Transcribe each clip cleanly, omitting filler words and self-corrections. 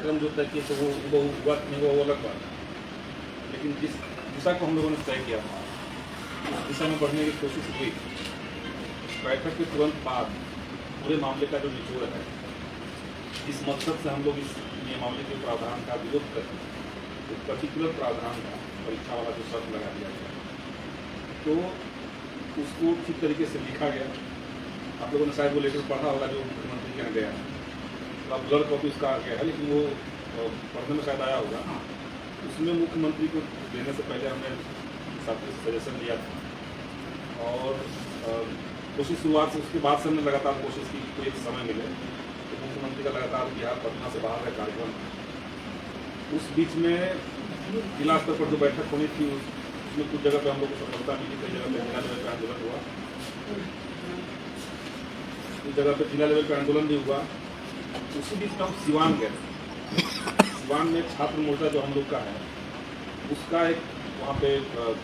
कार्यक्रम जो तय किए थे वो हुआ नहीं हुआ वो अलग बात है, लेकिन जिस दिशा को हम लोगों ने तय किया था उस दिशा में बढ़ने की कोशिश हुई। बैठक के तुरंत बाद पूरे मामले का जो निचोड़ है, इस मकसद से हम लोग इस नियमावली के प्रावधान का विरोध करते हैं, एक पर्टिकुलर प्रावधान का परीक्षा वाला जो शर्त लगा दिया गया तो उसको ठीक तरीके से लिखा गया। आप लोगों ने शायद वो लेटर पढ़ा होगा जो मुख्यमंत्री के यहाँ गया है, तो अब ब्लर कॉपी उसका आ गया है, लेकिन वो पढ़ने में शायद आया होगा। उसमें मुख्यमंत्री को देने से पहले हमने साथी से सजेशन लिया था और कोशिश शुरुआत से उसके बाद से हमने लगातार कोशिश की कि कोई एक समय मिले तो मुख्यमंत्री का लगातार बिहार पटना से बाहर का कार्यक्रम। उस बीच में जिला स्तर पर जो बैठक होनी थी उसमें कुछ जगह पे हम लोग को सफलता मिली, कई जगह पे जिला लेवल पर आंदोलन हुआ, कुछ जगह पे जिला लेवल पर आंदोलन भी हुआ। उसी बीच में हम सिवान गए। सिवान में छात्र मोर्चा जो हम लोग का है उसका एक वहाँ पे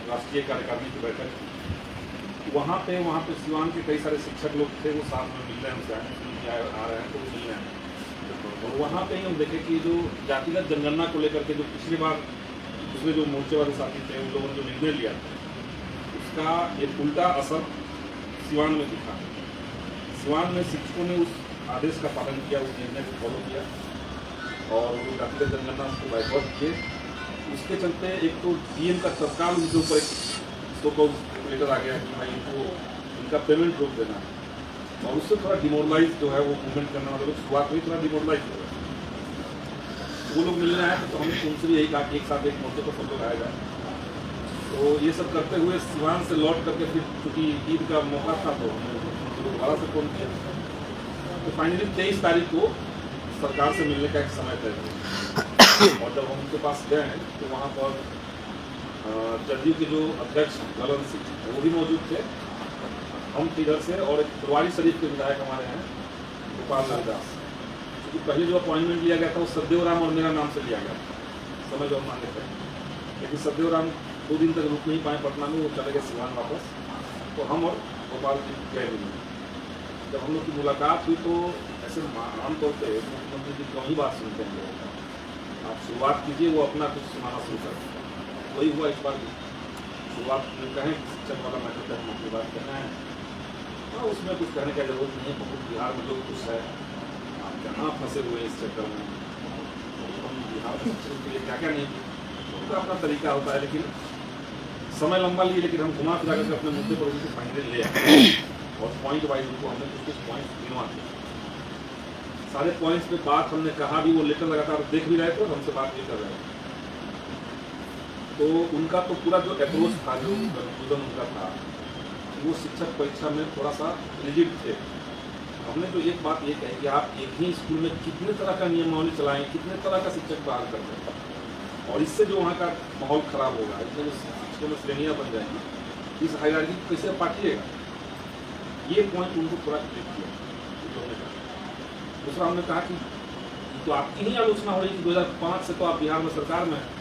राष्ट्रीय कार्यकारिणी की बैठक थी। वहाँ पे सिवान के कई सारे शिक्षक लोग थे, वो साथ में मिल रहे हैं, उनसे आ रहे हैं तो वो मिल रहे हैं। और वहाँ पे ही हम देखे कि जो जातिगत जनगणना को लेकर के जो पिछली बार दूसरे जो मोर्चे वाले साथी थे उन लोगों ने जो निर्णय लिया था उसका एक उल्टा असर सिवान में दिखा। सिवान में शिक्षकों ने उस आदेश का पालन किया, उस निर्णय को फॉलो किया और वो जातिगत जनगणना को बाइकआउट किए। उसके चलते एक तो डीएम का तत्काल उनके ऊपर एक सो लेटर आ गया कि भाई इनको इनका पेमेंट रोक देना है और उससे थोड़ा डिमोरलाइज जो है वो मूवमेंट करने वाले लोग शुरुआत हुई, थोड़ा डिमोरलाइज हो गए। वो लोग मिलने आए तो हमने उनसे भी यही कहा कि एक साथ एक मोर्चे पर सब लोग आया जाए। तो ये सब करते हुए सिवान से लौट करके फिर चूँकि ईद का मौका था तो हमने दोबारा से फोन किया। तो फाइनली 23 तारीख को सरकार से मिलने का एक समय तय था और जब हम उनके पास गए तो वहाँ पर जदयू के जो अध्यक्ष ललन सिंह वो भी मौजूद थे, हम इधर से और एक फुलवारी शरीफ के विधायक हमारे हैं गोपाल दास। क्योंकि पहले जो अपॉइंटमेंट लिया गया था वो सतदेव राम और मेरा नाम से लिया गया था, समय जो हम मांगे थे, लेकिन सतदेव राम 2 दिन तक रुक नहीं पाए पटना में, वो चले गए सिवान वापस। तो हम और गोपाल जी गए मिलने। जब हम लोग की मुलाकात हुई तो ऐसे आमतौर पर मुख्यमंत्री जी कम ही बात सुनते हैं लोगों का, आप शुरुआत कीजिए वो अपना कुछ सुनाना शुरू कर। वही हुआ इस बार शुरुआत में कहें शिक्षक वाला मैटर तक हम अपनी बात कहना है, हाँ उसमें कुछ कहने की जरूरत नहीं है। बहुत बिहार में लोग खुश है, आप जहाँ फंसे हुए हैं इस चक्कर में, हम बिहार में शिक्षकों के लिए क्या क्या नहीं किया, उनका अपना तरीका होता है, लेकिन समय लंबा लिए, लेकिन हम घुमा फिरा करके अपने मुद्दे पर उनको फाइनली ले आए और पॉइंट वाइज उनको हमने कुछ पॉइंट गिनवा दिए। सारे पॉइंट्स पे बात हमने कहा भी, वो लेटर लगातार देख भी रहे थे और हमसे बात भी कर रहे थे। तो उनका तो पूरा जो अप्रोच था, जो कंक्लूजन उनका था, वो शिक्षक परीक्षा में थोड़ा सा रिजिड थे। हमने तो एक बात ये कही कि आप एक ही स्कूल में कितने तरह का नियमावली चलाएं, कितने तरह का शिक्षक बहाल कर दें, और इससे जो वहाँ का माहौल खराब होगा, इसमें जो शिक्षकों में श्रेणियाँ बन जाएंगी, इस हायरार्की को कैसे पाटिएगा, ये पॉइंट उनको थोड़ा क्लिक किया। दूसरा हमने कहा कि तो आपकी ही आलोचना हो रही थी 2005 से तो आप बिहार में सरकार में हैं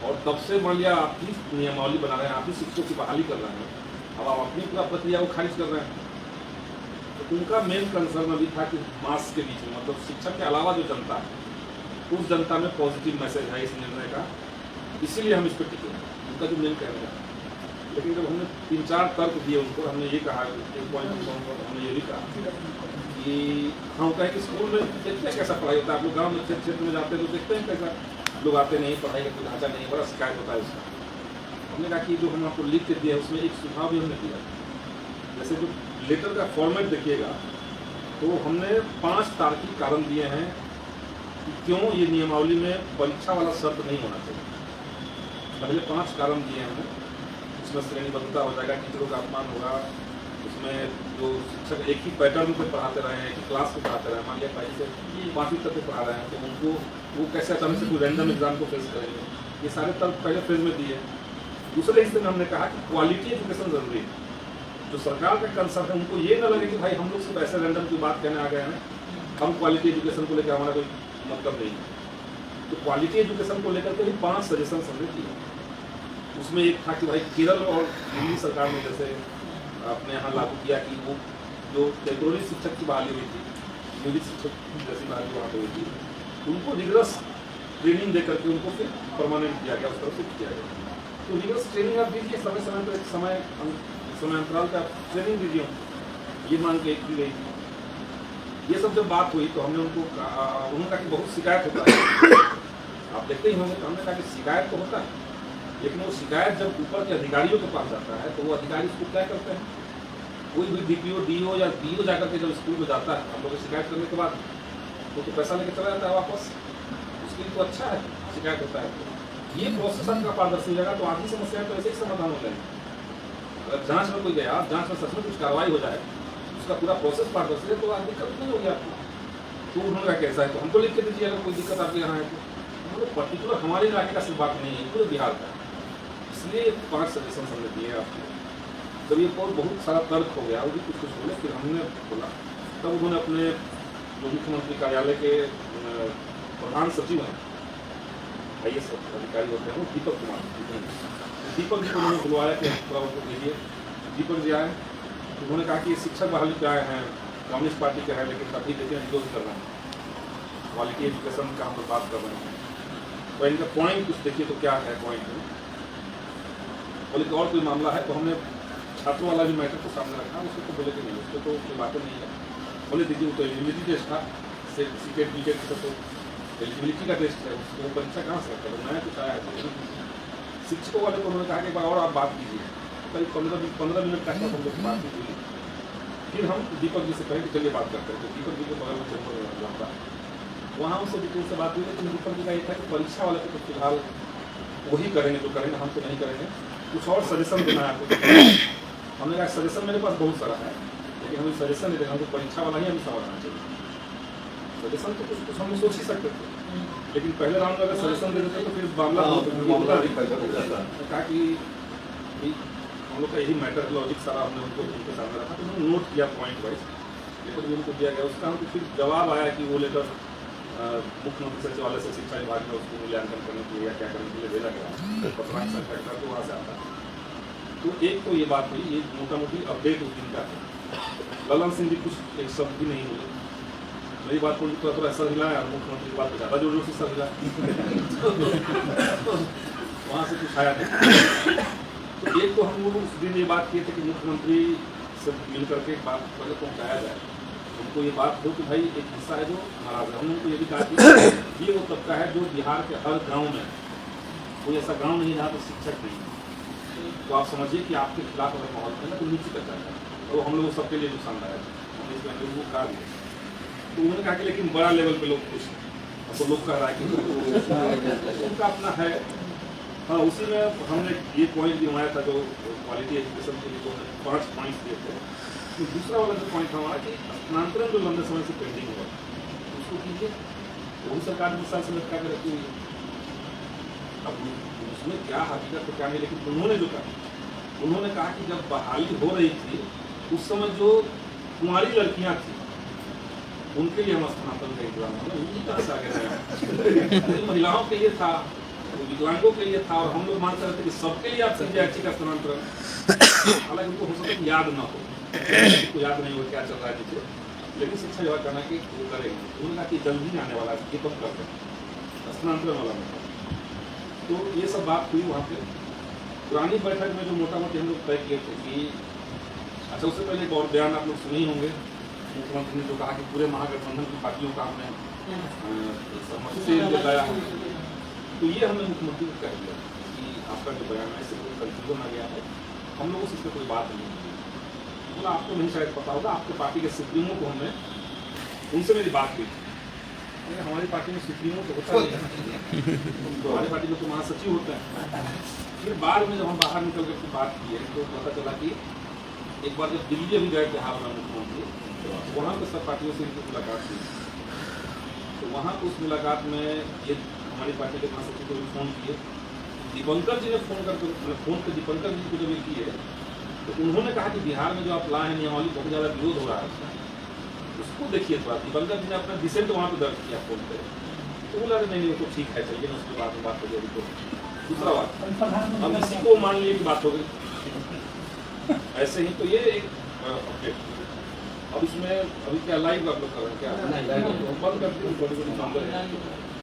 और तब से मान लिया आप ही नियमावली बना रहे हैं, आप ही शिक्षकों की बहाली कर रहे हैं, अब आप अपनी पूरा प्रक्रिया को खारिज कर रहे हैं। तो उनका मेन कंसर्न अभी था कि मास के बीच में, मतलब शिक्षक के अलावा जो जनता है उस जनता में पॉजिटिव मैसेज है इस निर्णय का, इसीलिए हम इस पर टिके, उनका जो मेन कहना है। लेकिन जब हमने 3-4 तर्क दिए उनको, हमने ये कहा, एक पॉइंट हमने ये भी कहा कि हम कहें कि स्कूल में देखते हैं कैसा पढ़ाई होता है, आप लोग गाँव में क्षेत्र में जाते हैं तो देखते हैं कैसा लोग आते नहीं, पढ़ाई का कोई ढांचा नहीं, बड़ा शिकायत होता है उसका। हमने कहा कि जो हम आपको लिख के दिया है उसमें एक सुझाव भी हमने दिया, जैसे जो लेटर का फॉर्मेट देखिएगा तो हमने 5 तार्किक कारण दिए हैं कि क्यों ये नियमावली में परीक्षा वाला शर्त नहीं होना चाहिए। पहले 5 कारण दिए हमने, उसमें श्रेणीबद्धता हो जाएगा, टीचरों का अपमान होगा, उसमें जो शिक्षक एक ही पैटर्न पे पढ़ाते रहे हैं, एक ही क्लास को पढ़ाते रहे, मान लिया पहले से 5वीं तक पढ़ा रहे हैं तो उनको वो कैसे अचानक से कोई रैंडम एग्जाम को फेस करेंगे, ये सारे तर्क पहले फेज में दिए। दूसरे हिस्से में हमने कहा कि क्वालिटी एजुकेशन जरूरी है, जो सरकार का कंसर्न है उनको ये ना लगे कि भाई हम लोग सिर्फ ऐसे रैंडम की बात कहने आ गए हैं, हम क्वालिटी एजुकेशन को लेकर हमारा कोई मतलब नहीं है। तो क्वालिटी एजुकेशन को लेकर के 5 सजेशन हमने किए। उसमें एक था कि भाई केरल और दिल्ली सरकार ने जैसे अपने यहाँ लागू किया कि वो जो टेम्पोररी शिक्षक की बहाली हुई थी, नियोजित शिक्षक जैसी बहाली वहाँ पर हुई थी, उनको रिगरस ट्रेनिंग दे करके उनको फिर परमानेंट किया गया, उस तरह से किया गया। तो रिगरस ट्रेनिंग आप दीजिए, समय समय पर एक समय अंतराल का ट्रेनिंग दीजिए, ये मांग के की गई। ये सब जब बात हुई तो हमने उनको उन्होंने कहा कि बहुत शिकायत होता है, आप देखते ही होंगे। तो हमने कहा कि शिकायत तो होता है, लेकिन वो शिकायत जब ऊपर के अधिकारियों के पास जाता है तो वो अधिकारी उसको क्या करते हैं, कोई भी DPO DO या DO जाकर के जब स्कूल में जाता है हम लोग शिकायत करने के बाद वो तो पैसा लेके चला जाता है वापस, उसके लिए तो अच्छा है शिकायत होता है। तो ये प्रोसेस का पारदर्शी हो जाएगा तो आधी समस्या तो ऐसे ही समाधान हो जाएगी। अगर जांच में कोई गया, जांच में सच में कुछ कार्रवाई हो जाए, उसका पूरा प्रोसेस पारदर्शी है तो आज दिक्कत नहीं होगी आपको। तो उन्होंने कहा कैसा है, तो हमको लिख के दीजिए अगर कोई दिक्कत आपके यहाँ है तो। मतलब पर्टिकुलर हमारे इलाके का सिर्फ बात नहीं है, पूरे बिहार का, इसलिए 5 सजेशन हमने दिए आपको। जब ये बहुत सारा तर्क हो गया, वो भी कुछ बोले, फिर हमने बोला, तब उन्होंने अपने जो मुख्यमंत्री कार्यालय के प्रधान सचिव हैं, IAS अधिकारी होते हैं, वो दीपक कुमार, दीपक जी को उन्होंने बुलवाया कि थोड़ा उनको भेजिए। दीपक जी आए, उन्होंने कहा कि शिक्षक बहाली पे आए हैं, कम्युनिस्ट पार्टी के हैं, लेकिन तभी देखिए विरोध कर रहे हैं, क्वालिटी एजुकेशन का हम लोग बात कर रहे हैं, तो इनका पॉइंट कुछ देखिए तो क्या है पॉइंट में। बोले कि और कोई मामला है, तो हमने छात्रों वाला भी मैटर को सामने रखा, उसको तो बोले कि नहीं, उसको तो कोई बातें नहीं है। बोले देखिए वो तो एलिजिबिलिटी टेस्ट था, सीटेट बीटेट का तो एलिजिबिलिटी का टेस्ट है, उसको परीक्षा कहाँ से करता है, नया कुछ आया है। शिक्षकों वाले को उन्होंने कहा कि एक बार और आप बात कीजिए, करीब 15 मिनट का हम लोग बात हुई। फिर हम दीपक जी से कहें कि चलिए बात करते हैं, तो दीपक जी के बगल में चैम्बर जाता है, वहाँ उनसे डिटेल से बात हुई। लेकिन दीपक जी का ये था कि परीक्षा वाले को तो फिलहाल वही करेंगे जो करेंगे, हम तो नहीं करेंगे, कुछ और सजेशन देना है आपको। हमने कहा सजेशन मेरे पास बहुत सारा है, लेकिन हमें सजेशन नहीं देना, हमको परीक्षा वाला ही हमें समझना चाहिए। सजेशन तो कुछ हम सोच ही सकते थे, लेकिन पहले राउंड में अगर सजेशन दे देते तो फिर मामला कहा कि हम लोग का यही मैटर लॉजिक सारा हमने उनके सामने रखा, तो उन्होंने नोट किया पॉइंट वाइज, लेकिन उनको दिया गया। उसका हमको फिर जवाब आया कि वो लेटर मुख्यमंत्री सचिवालय से शिक्षा विभाग में उसको मूल्यांकन करने के लिए या क्या करने के लिए भेजा गया, पत्रांक संख्या का तो वहाँ से आता है। तो एक तो ये बात हुई, ये मोटा मोटी अपडेट उस दिन का है। ललन सिंह जी कुछ एक शब्द भी नहीं बोले, मेरी बात को थोड़ा सर हिलाया, मुख्यमंत्री की बात ज़्यादा जोर जोर से सर हिलाया, वहाँ से कुछ आया नहीं। तो एक तो हम लोग उस दिन ये बात किए थे कि मुख्यमंत्री से मिल करके बात पहले पहुँचाया जाए, उनको ये बात हो कि भाई एक हिस्सा है जो नाराज है। हमने उनको ये भी कहा कि ये वो तबका है जो बिहार के हर गांव में, कोई ऐसा गांव नहीं जहाँ पर शिक्षक नहीं, तो आप समझिए कि आपके खिलाफ अगर माहौल है ना तो नीचे कर जाता है, तो हम लोग सबके लिए नुकसानदायक है, हमने इसमें वो कहा दिया। तो उन्होंने कहा कि लेकिन बड़ा लेवल पे लोग खुश हैं, तो लोग कह रहा है कि उनका अपना है। हाँ, उसी में हमने ये पॉइंट भी हमारा था जो क्वालिटी एजुकेशन के लिए जो 5 पॉइंट्स दिए थे। तो दूसरा वाला जो पॉइंट था हमारा कि स्थानांतरण जो लंबे समय से पेंडिंग हुआ उसको कीजिए, वही सरकार ने साल से लटका के रखी हुई है। अब उसमें क्या हकीकत तो क्या नहीं, लेकिन उन्होंने जो कहा, उन्होंने कहा कि जब बहाली हो रही थी उस समय जो कुंवारी लड़कियां थी उनके लिए हम स्थानांतरण का इंतजाम किया, उनकी कहाँ से आगे रहे, महिलाओं के लिए था, विकलांगों के लिए था, और हम लोग मानते रहते कि सबके लिए आप CBIT का स्थानांतरण, हालांकि उनको हो सकता है याद ना हो, उनको याद नहीं हो क्या चल रहा है नीचे, लेकिन शिक्षा विभाग करना कि वो करेंगे। उन्होंने कहा कि जल्दी आने वाला है, ये तो करते हैं स्थानांतरण वाला में। तो ये सब बात हुई वहाँ पे पुरानी बैठक में, जो मोटा मोटी हम लोग तय किए थे कि अच्छा, उससे पहले एक और बयान आप लोग सुने ही होंगे, मुख्यमंत्री ने जो कहा कि पूरे महागठबंधन की पार्टियों का हमने सहमति से बताया, तो ये हमने मुख्यमंत्री को कह दिया कि आपका जो बयान है इससे कोई कंफ्यूजन आ गया है, हम लोगों से इसमें कोई बात नहीं है। बोला आपको नहीं शायद पता होगा, आपके पार्टी के सुप्रीमो को हमने, उनसे मेरी बात हुई, हमारी पार्टी में सुप्रीमो तो होता नहीं है, तो हमारी पार्टी में तो महासचिव होता है। फिर बाद में जब हम बाहर निकल कर बात की है तो पता चला कि एक बार जब दिल्ली अभी गए थे हाल में मुख्यमंत्री, वहाँ पर सब पार्टियों से इनकी मुलाकात हुई, तो वहाँ उस मुलाकात में ये हमारी पार्टी के महासचिव को भी फ़ोन किए, दीपंकर जी ने फ़ोन पे दीपंकर जी को जब ये किए तो उन्होंने कहा कि बिहार में जो आप लाए हैं नियमावली बहुत ज़्यादा विरोध हो रहा है, उसको देखिए थोड़ा। दीपंकर जी ने अपना डिसेंट वहाँ पर दर्ज किया फ़ोन पे, तो बोला नहीं वो तो ठीक है, चलिए ना उसके बाद में बात हो जाएगी। तो दूसरा बात, अब इसी को मान लिए कि बात हो गई ऐसे ही, तो ये एक अपडेट। अब इसमें अभी क्या लाइव आप लोग कर रहे हैं क्या? नहीं, live तो बंद करते हैं बड़ी बड़ी नंबर है।